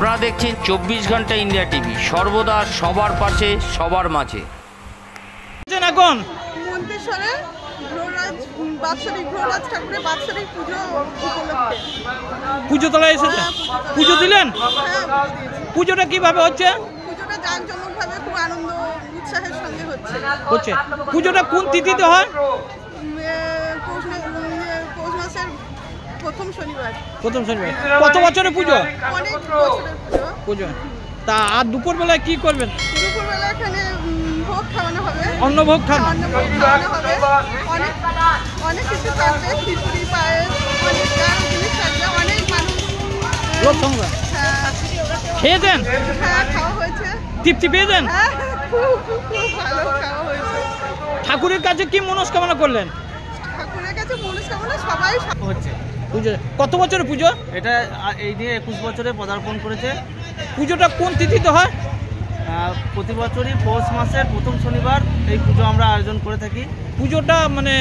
আপনারা দেখছেন 24 ঘন্টা ইন্ডিয়া টিভি, সর্বদা সবার পাশে সবার মাঝে। এখন মন্তেশ্বরে বাৎসরিক ভ্ররাজ ঠাকুরের বাৎসরিক পুজো উপলক্ষে পুজো তলায় এসেছে। পুজো দিলেন? হ্যাঁ, পুজোটা কিভাবে হচ্ছে? পুজোটা জাঁকজমকভাবে খুব আনন্দ উৎসাহের সঙ্গে হচ্ছে। পুজোটা কোন তিথিতে হয়? পৌষ মাসের প্রথম শনিবার। কত বছরের পুজো? অনেক বছরের পুজো। তা আর দুপুরবেলায় কি করবেন? দুপুরবেলা এখানে ভোগ খাওয়ানো হবে, অন্নভোগ খাওয়ানো হবে। অনেক কিছু থাকবে, খিচুড়ি, পায়েস, অনেক জিনিস থাকবে। অনেক মানুষ লোক সংখ্যা খেয়েছেন? হ্যাঁ, খাওয়া হয়েছে। তৃপ্তি পেয়েছেন? হ্যাঁ, খুব ভালো খাওয়া হয়েছে। ঠাকুরের কাছে কি মনস্কামনা করলেন? ঠাকুরের কাছে মনস্কামনা সবাই হচ্ছে। পুজো কত বছরের পুজো এটা? এই নিয়ে 21 বছরে পদার্পণ করেছে। পুজোটা কোন তিথিতে হয়? প্রতি বছরই পৌষ মাসের প্রথম শনিবার এই পুজো আমরা আয়োজন করে থাকি। পুজোটা মানে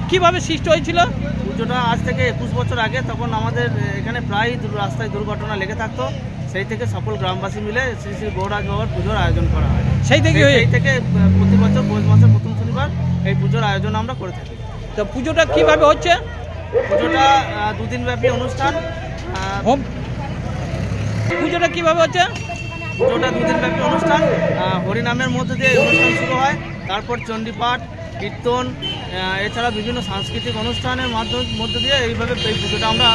কিভাবে সৃষ্টি হয়েছিল? পুজোটা আজ থেকে 21 বছর আগে, তখন আমাদের এখানে প্রায় রাস্তায় দুর্ঘটনা লেগে থাকতো। সেই থেকে সকল গ্রামবাসী মিলে শ্রী শ্রী গৌরাজ বাবার পুজোর আয়োজন করা হয়। সেই থেকে প্রতি বছর পৌষ মাসের প্রথম শনিবার এই পুজোর আয়োজন আমরা করে থাকি। তো পুজোটা কিভাবে হচ্ছে? পুজোটা দুদিন ব্যাপী অনুষ্ঠান। পুজোটা কিভাবে হচ্ছে? পুজোটা দুদিন ব্যাপী অনুষ্ঠান। হরিনামের মধ্যে দিয়ে এই অনুষ্ঠান শুরু হয়। তারপর চণ্ডীপাঠ, কীর্তন, এছাড়া বিভিন্ন সাংস্কৃতিক অনুষ্ঠানের মধ্যে দিয়ে এইভাবে এই পুজোটা আমরা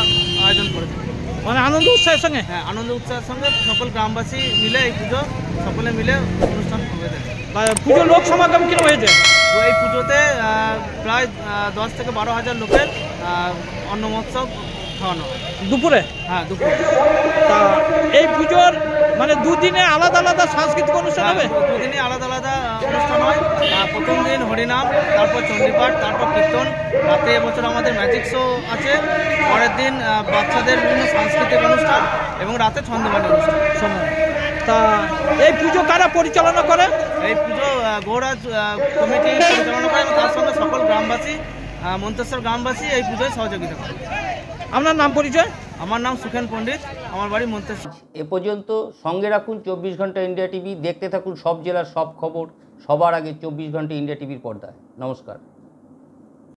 আয়োজন করে থাকি। মানে আনন্দ উৎসাহের সঙ্গে? হ্যাঁ, আনন্দ উৎসাহের সঙ্গে সকল গ্রামবাসী মিলে এই পুজো সকলে মিলে অনুষ্ঠান হয়ে থাকে। পুজোর লোক সমাগম কিরকম হয়েছে? তো এই পুজোতে প্রায় 10 থেকে 12 হাজার লোকের অন্ন মহোৎসব খাওয়ানো হয় দুপুরে। হ্যাঁ, দুপুরে। তা এই পুজোর মানে দুদিনে আলাদা আলাদা সাংস্কৃতিক অনুষ্ঠান হবে? দুদিনে আলাদা আলাদা অনুষ্ঠান হয়। প্রথম দিন হরিনাম, তারপর চণ্ডীপাঠ, তারপর কীর্তন। রাতে এবছর আমাদের ম্যাজিক শো আছে। পরের দিন বাচ্চাদের বিভিন্ন সাংস্কৃতিক অনুষ্ঠান এবং রাতে ছন্দবাণী অনুষ্ঠান। তা এই পুজো কারা পরিচালনা করে? এই পুজো গৌরাজ কমিটি পরিচালনা করে এবং তার সঙ্গে সকল গ্রামবাসী, মন্তেশ্বর গ্রামবাসী এই পুজোয় সহযোগিতা করে। আপনার নাম পরিচয়? আমার নাম সুখেন পণ্ডিত, আমার বাড়ি মন্তেশ্বর। এ পর্যন্ত সঙ্গে রাখুন 24 ঘন্টা ইন্ডিয়া টিভি, দেখতে থাকুন সব জেলার সব খবর সবার আগে 24 ঘন্টা ইন্ডিয়া টিভির পর্দায়। নমস্কার।